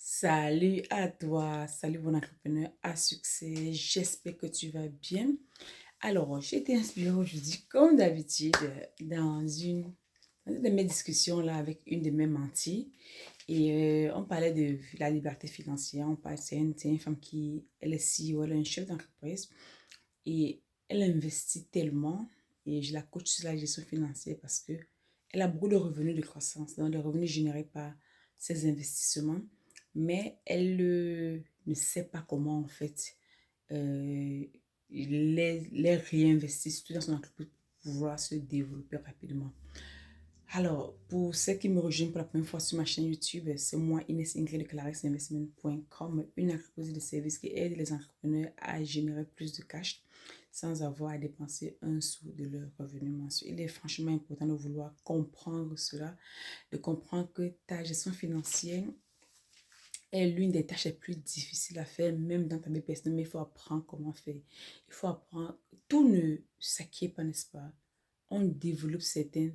Salut à toi, salut mon entrepreneur à succès, j'espère que tu vas bien. Alors, j'ai été inspirée aujourd'hui, comme d'habitude, dans une de mes discussions là avec une de mes menties. Et on parlait de la liberté financière. C'est une femme qui, elle est CEO, elle est un chef d'entreprise. Et elle investit tellement. Et je la coach sur la gestion financière parce que elle a beaucoup de revenus de croissance, donc des revenus générés par ses investissements. Mais elle ne sait pas comment, en fait, euh, les réinvestir, surtout dans son entreprise, pour pouvoir se développer rapidement. Alors, pour ceux qui me rejoignent pour la première fois sur ma chaîne YouTube, c'est moi, Inès Ingrid de clarisinvestment.com, une entreprise de services qui aide les entrepreneurs à générer plus de cash sans avoir à dépenser un sou de leur revenu mensuel. Il est franchement important de vouloir comprendre cela, de comprendre que ta gestion financière est l'une des tâches les plus difficiles à faire, même dans ta vie personnelle, mais il faut apprendre comment faire. Il faut apprendre. Tout ne s'acquiert pas, n'est-ce pas? On développe certains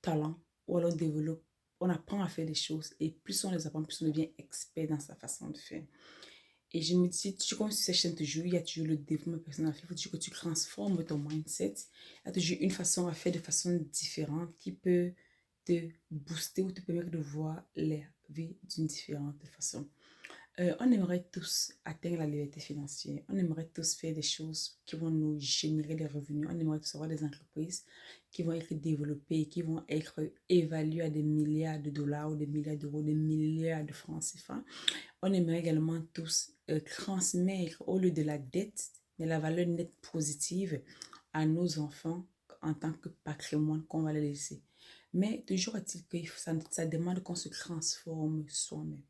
talents ou alors on apprend à faire des choses et plus on les apprend, plus on devient expert dans sa façon de faire. Et je me dis, tu comme sur cette chaîne toujours, il y a toujours le développement personnel à faire. Il faut toujours que tu transformes ton mindset. Il y a toujours une façon à faire de façon différente qui peut te booster ou te permettre de voir la vie d'une différente façon. On aimerait tous atteindre la liberté financière. On aimerait tous faire des choses qui vont nous générer des revenus. On aimerait tous avoir des entreprises qui vont être développées, qui vont être évaluées à des milliards de dollars ou des milliards d'euros, des milliards de francs CFA. On aimerait également tous transmettre au lieu de la dette, mais la valeur nette positive à nos enfants en tant que patrimoine qu'on va les laisser. Mais toujours est-il que ça demande qu'on se transforme soi-même.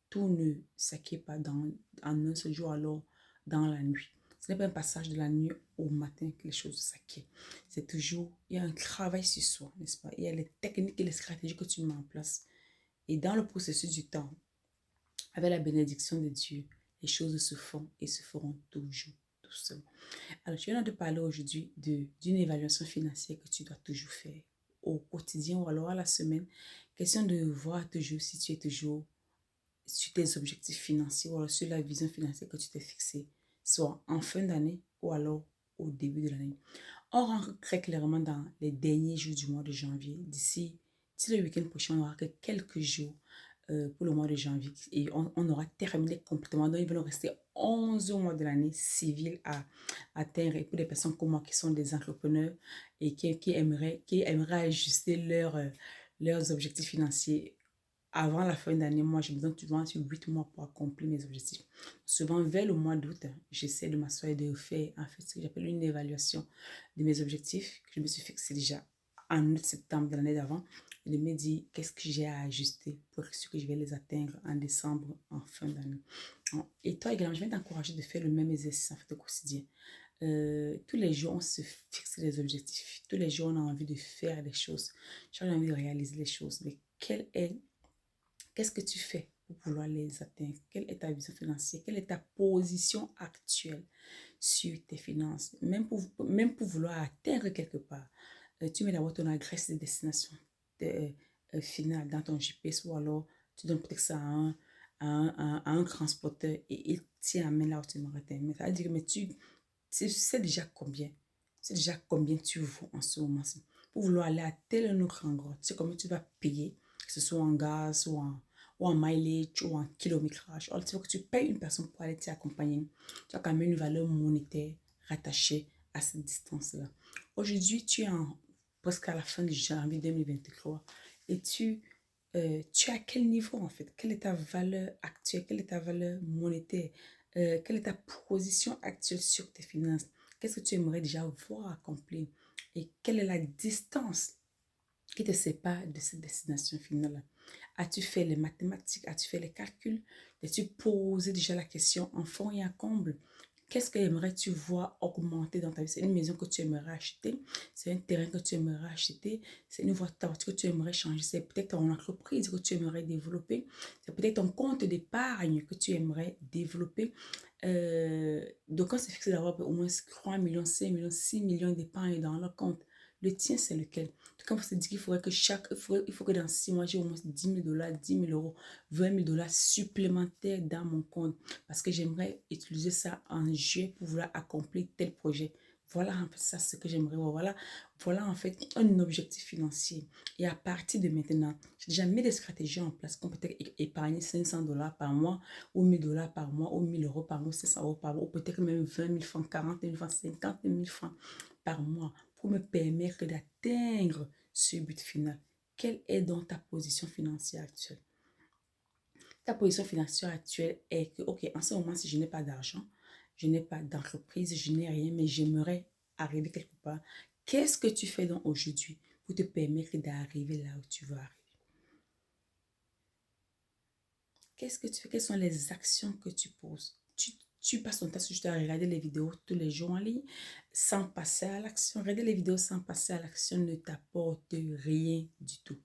Tout ne s'acquiert pas en un seul jour, alors dans la nuit. Ce n'est pas un passage de la nuit au matin que les choses s'acquièrent. C'est toujours, il y a un travail sur soi, n'est-ce pas? Il y a les techniques et les stratégies que tu mets en place. Et dans le processus du temps, avec la bénédiction de Dieu, les choses se font et se feront toujours tout seul. Alors, je viens de parler aujourd'hui d'une évaluation financière que tu dois toujours faire au quotidien ou alors à la semaine. Question de voir toujours si tu es toujours sur tes objectifs financiers ou alors sur la vision financière que tu t'es fixée, soit en fin d'année ou alors au début de l'année. On rentre très clairement dans les derniers jours du mois de janvier. D'ici le week-end prochain, on n'aura que quelques jours pour le mois de janvier et on aura terminé complètement. Donc, il va nous rester 11 mois de l'année civile à atteindre. Et pour des personnes comme moi qui sont des entrepreneurs et qui aimeraient ajuster leurs objectifs financiers avant la fin d'année, moi, je me donne souvent sur 8 mois pour accomplir mes objectifs. Souvent, vers le mois d'août, j'essaie de m'asseoir et de faire en fait ce que j'appelle une évaluation de mes objectifs que je me suis fixé déjà en août, septembre de l'année d'avant et de me dire qu'est-ce que j'ai à ajuster pour être sûr que je vais les atteindre en décembre, en fin d'année. Et toi également, je vais t'encourager de faire le même exercice en fait au quotidien. Tous les jours, on se fixe des objectifs. Tous les jours, on a envie de faire des choses. J'ai envie de réaliser les choses. Mais qu'est-ce que tu fais pour vouloir les atteindre? Quelle est ta vision financière? Quelle est ta position actuelle sur tes finances? Même pour vouloir atteindre quelque part, tu mets d'abord ton adresse de destination finale dans ton GPS ou alors tu donnes peut-être ça à un transporteur et il t'y amène là où tu aimerais t'aimer. Ça veut dire, mais tu sais déjà combien. Tu sais déjà combien tu vaux en ce moment-ci. Pour vouloir aller à tel autre endroit, tu sais combien tu vas payer, que ce soit en gaz ou en mileage ou en kilométrage. Alors, tu veux que tu payes une personne pour aller t'y accompagner. Tu as quand même une valeur monétaire rattachée à cette distance-là. Aujourd'hui, presque à la fin du janvier 2023 et tu es à quel niveau en fait? Quelle est ta valeur actuelle? Quelle est ta valeur monétaire? Quelle est ta position actuelle sur tes finances? Qu'est-ce que tu aimerais déjà voir accomplir? Et quelle est la distance qui te sépare de cette destination finale? As-tu fait les mathématiques? As-tu fait les calculs? As-tu posé déjà la question en fond et en comble? Qu'est-ce que aimerais-tu voir augmenter dans ta vie? C'est une maison que tu aimerais acheter, c'est un terrain que tu aimerais acheter, c'est une voiture que tu aimerais changer, c'est peut-être ton entreprise que tu aimerais développer, c'est peut-être ton compte d'épargne que tu aimerais développer. Donc, on s'est fixé d'avoir au moins 3 millions, 5 millions, 6 millions d'épargne dans le compte. Le tien, c'est lequel? Quand on se dit qu'il faudrait que il faut que dans 6 mois, j'ai au moins 10 000 $, 10 000 €, 20 000 $ supplémentaires dans mon compte parce que j'aimerais utiliser ça en juillet pour vouloir accomplir tel projet. Voilà en fait ça, ce que j'aimerais voir. Voilà en fait un objectif financier. Et à partir de maintenant, j'ai déjà mis des stratégies en place qu'on peut peut-être épargner 500 $ par mois ou 1 000 $ par mois ou 1 000 € par mois, 500 € par mois ou peut-être même 20 000 francs, 40 000 francs, 50 000 francs par mois pour me permettre d'atteindre ce but final. Quelle est donc ta position financière actuelle? Ta position financière actuelle est que, ok, en ce moment, si je n'ai pas d'argent, je n'ai pas d'entreprise, je n'ai rien, mais j'aimerais arriver quelque part. Qu'est-ce que tu fais donc aujourd'hui pour te permettre d'arriver là où tu veux arriver? Qu'est-ce que tu fais? Quelles sont les actions que tu poses? Tu passes ton temps juste à regarder les vidéos tous les jours en ligne sans passer à l'action. Regarder les vidéos sans passer à l'action ne t'apporte rien du tout.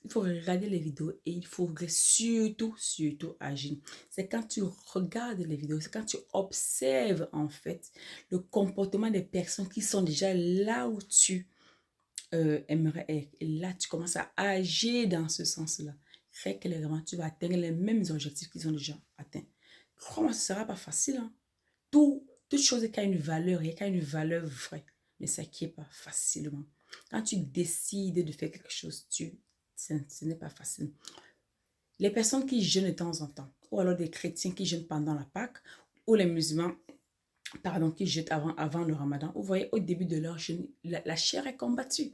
Il faut regarder les vidéos et il faudrait surtout agir. C'est quand tu regardes les vidéos, c'est quand tu observes en fait le comportement des personnes qui sont déjà là où tu aimerais être. Et là, tu commences à agir dans ce sens-là. Très clairement, tu vas atteindre les mêmes objectifs qu'ils ont déjà atteints. Crois-moi, ce ne sera pas facile. Hein? Toute chose qui a une valeur et qui a une valeur vraie ne s'acquiert pas facilement. Quand tu décides de faire quelque chose, ce n'est pas facile. Les personnes qui jeûnent de temps en temps, ou alors des chrétiens qui jeûnent pendant la Pâque, ou les musulmans, pardon, qui jeûnent avant le Ramadan, vous voyez, au début de leur jeûne, la chair est combattue.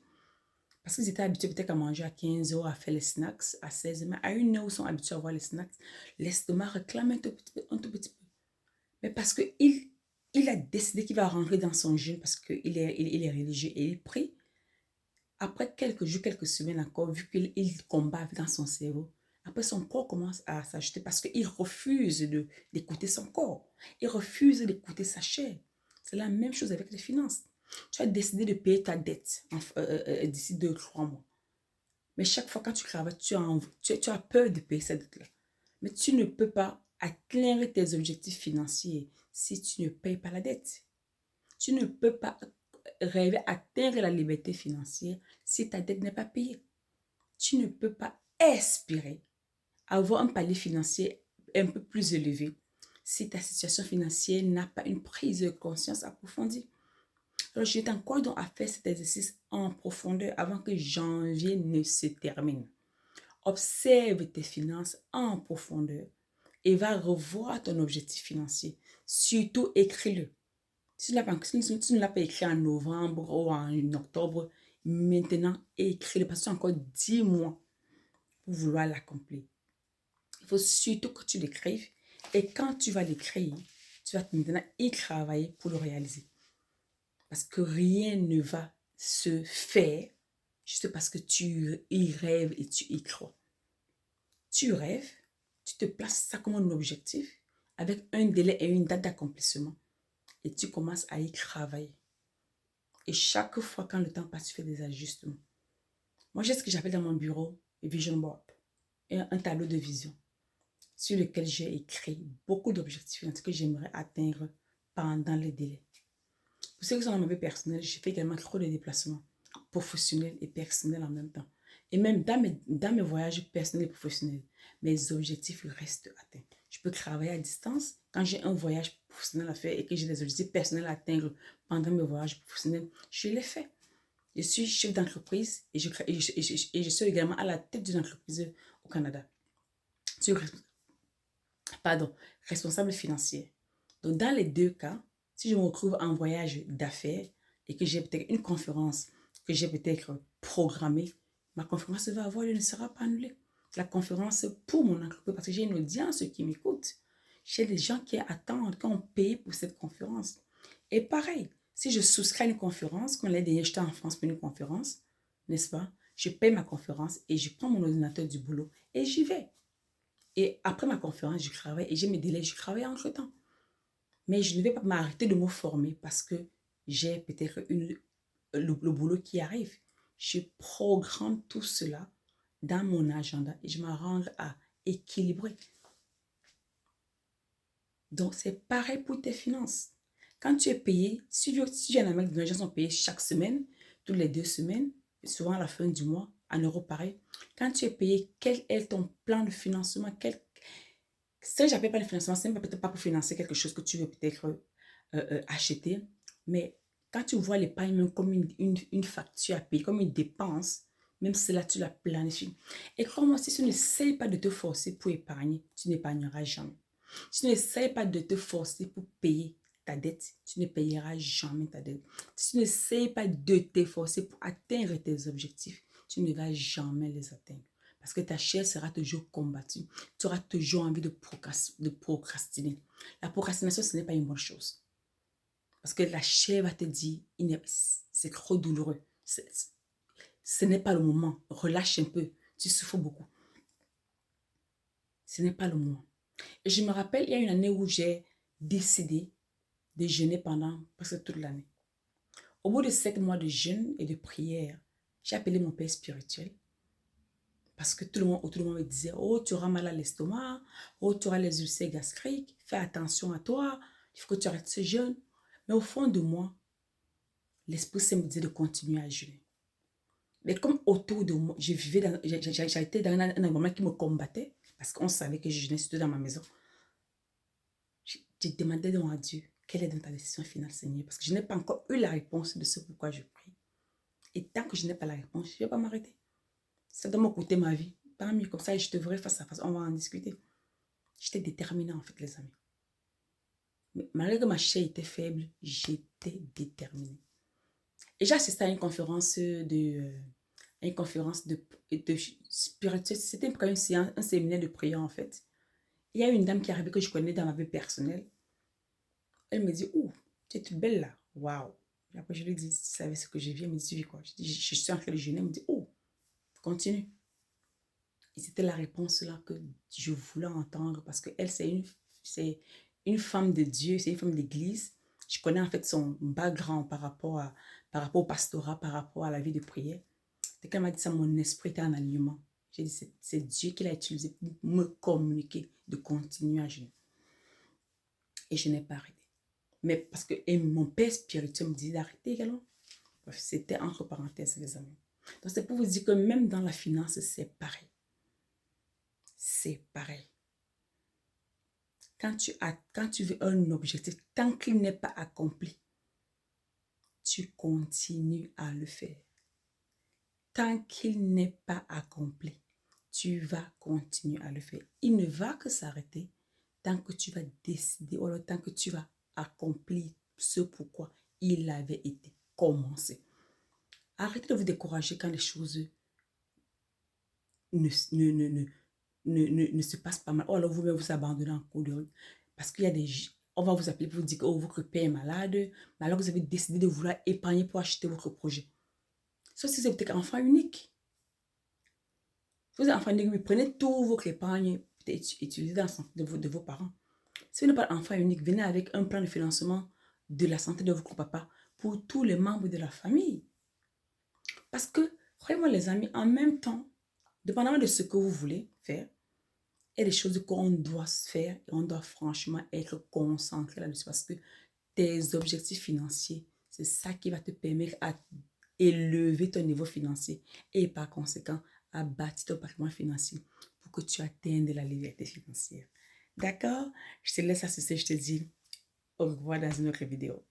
Parce qu'ils étaient habitués peut-être à manger à 15 heures, à faire les snacks, à 16 heures, mais à 1 heure, ils sont habitués à voir les snacks. L'estomac réclame un tout petit peu. Mais parce qu'il a décidé qu'il va rentrer dans son jeûne, parce qu'il est religieux et il prie. Après quelques jours, quelques semaines encore, vu qu'il combat dans son cerveau, après son corps commence à s'ajuster parce qu'il refuse d'écouter son corps. Il refuse d'écouter sa chair. C'est la même chose avec les finances. Tu as décidé de payer ta dette d'ici 2 ou 3 mois. Mais chaque fois quand tu travailles, tu as peur de payer cette dette-là. Mais tu ne peux pas atteindre tes objectifs financiers si tu ne payes pas la dette. Tu ne peux pas rêver atteindre la liberté financière si ta dette n'est pas payée. Tu ne peux pas espérer avoir un palier financier un peu plus élevé si ta situation financière n'a pas une prise de conscience approfondie. Alors, je t'encourage donc à faire cet exercice en profondeur avant que janvier ne se termine. Observe tes finances en profondeur et va revoir ton objectif financier. Surtout, écris-le. Si tu ne l'as pas écrit en novembre ou en octobre, maintenant, écris-le parce que tu as encore 10 mois pour vouloir l'accomplir. Il faut surtout que tu l'écrives et quand tu vas l'écrire, tu vas maintenant y travailler pour le réaliser. Parce que rien ne va se faire juste parce que tu y rêves et tu y crois. Tu rêves, tu te places ça comme un objectif avec un délai et une date d'accomplissement. Et tu commences à y travailler. Et chaque fois quand le temps passe, tu fais des ajustements. Moi, j'ai ce que j'appelle dans mon bureau Vision Board. Un tableau de vision sur lequel j'ai écrit beaucoup d'objectifs que j'aimerais atteindre pendant les délais. Pour ceux qui sont dans ma vie personnelle, j'ai fait également trop de déplacements professionnels et personnels en même temps. Et même dans mes voyages personnels et professionnels, mes objectifs restent atteints. Je peux travailler à distance quand j'ai un voyage professionnel à faire et que j'ai des objectifs personnels à atteindre pendant mes voyages professionnels. Je les fais. Je suis chef d'entreprise et je suis également à la tête d'une entreprise au Canada. Je suis responsable financier. Donc, dans les deux cas, si je me retrouve en voyage d'affaires et que j'ai peut-être une conférence que j'ai peut-être programmée, ma conférence va avoir lieu, ne sera pas annulée. La conférence pour mon entreprise parce que j'ai une audience qui m'écoute. J'ai des gens qui attendent, qui ont payé pour cette conférence. Et pareil, si je souscris à une conférence, comme l'année dernière, j'étais en France pour une conférence, n'est-ce pas? Je paye ma conférence et je prends mon ordinateur du boulot et j'y vais. Et après ma conférence, je travaille et j'ai mes délais, je travaille entre-temps. Mais je ne vais pas m'arrêter de me former parce que j'ai peut-être le boulot qui arrive. Je programme tout cela dans mon agenda et je m'arrange à équilibrer. Donc, c'est pareil pour tes finances. Quand tu es payé, si tu es en Amérique, les gens sont payés chaque semaine, toutes les 2 semaines, souvent à la fin du mois, en euros pareil. Quand tu es payé, quel est ton plan de financement? Ce que j'appelle pas le financement, c'est peut-être pas pour financer quelque chose que tu veux peut-être acheter, mais quand tu vois l'épargne même comme une facture à payer, comme une dépense, même si là, tu la planifies. Et comme si tu n'essayes pas de te forcer pour épargner, tu n'épargneras jamais. Si tu n'essayes pas de te forcer pour payer ta dette, tu ne payeras jamais ta dette. Si tu n'essayes pas de t'efforcer pour atteindre tes objectifs, tu ne vas jamais les atteindre. Parce que ta chair sera toujours combattue. Tu auras toujours envie de procrastiner. La procrastination, ce n'est pas une bonne chose. Parce que la chair va te dire, c'est trop douloureux. Ce n'est pas le moment. Relâche un peu. Tu souffres beaucoup. Ce n'est pas le moment. Et je me rappelle, il y a une année où j'ai décidé de jeûner pendant presque toute l'année. Au bout de 7 mois de jeûne et de prière, j'ai appelé mon père spirituel. Parce que tout le monde autour de moi me disait, oh, tu auras mal à l'estomac, oh, tu auras les ulcères gastriques, fais attention à toi, il faut que tu arrêtes ce jeûne. Mais au fond de moi, l'Esprit Saint me disait de continuer à jeûner. Mais comme autour de moi, j'étais dans un environnement qui me combattait, parce qu'on savait que je jeûnais surtout dans ma maison. Je demandais donc à Dieu, quelle est donc ta décision finale, Seigneur? Parce que je n'ai pas encore eu la réponse de ce pourquoi je prie. Et tant que je n'ai pas la réponse, je ne vais pas m'arrêter. Ça doit me coûter ma vie. Tant mieux, comme ça, je te verrai face à face. On va en discuter. J'étais déterminée, en fait, les amis. Mais malgré que ma chair était faible, j'étais déterminée. Et j'ai assisté à une conférence de spirituelle. C'était quand même un séminaire de prière, en fait. Il y a une dame qui est arrivée que je connais dans ma vie personnelle. Elle me dit, ouh, tu es toute belle là. Waouh. Après, je lui dis, tu savais ce que je viens. Elle me dit, oui, quoi. Je dis, je suis en train de jeûner. Elle me dit, oh, continue. Et c'était la réponse là que je voulais entendre parce qu'elle, c'est une femme de Dieu, c'est une femme d'église. Je connais en fait son background par rapport au pastorat, par rapport à la vie de prière. Dès qu'elle m'a dit ça, mon esprit était en alignement. J'ai dit, c'est Dieu qui l'a utilisé pour me communiquer, de continuer à jeûner. Et je n'ai pas arrêté. Mais parce que mon père spirituel me disait d'arrêter également. Bref, c'était entre parenthèses, les amis. Donc, c'est pour vous dire que même dans la finance, c'est pareil. C'est pareil. Quand tu veux un objectif, tant qu'il n'est pas accompli, tu continues à le faire. Tant qu'il n'est pas accompli, tu vas continuer à le faire. Il ne va que s'arrêter tant que tu vas décider ou alors tant que tu vas accomplir ce pourquoi il avait été commencé. Arrêtez de vous décourager quand les choses ne se passent pas mal. Ou alors vous-même vous abandonnez en cours de route. Parce qu'il y a on va vous appeler pour vous dire que votre père est malade, mais alors vous avez décidé de vouloir épargner pour acheter votre projet. Sauf si vous êtes peut-être enfant unique. Si vous êtes enfant unique, vous prenez tout votre épargne, utilisez dans la santé de vos parents. Si vous n'êtes pas enfant unique, venez avec un plan de financement de la santé de votre papa pour tous les membres de la famille. Parce que, croyez-moi les amis, en même temps, dépendamment de ce que vous voulez faire, il y a des choses qu'on doit faire et on doit franchement être concentré là-dessus parce que tes objectifs financiers, c'est ça qui va te permettre à élever ton niveau financier et par conséquent à bâtir ton patrimoine financier pour que tu atteignes la liberté financière. D'accord? Je te laisse à ce, je te dis au revoir dans une autre vidéo.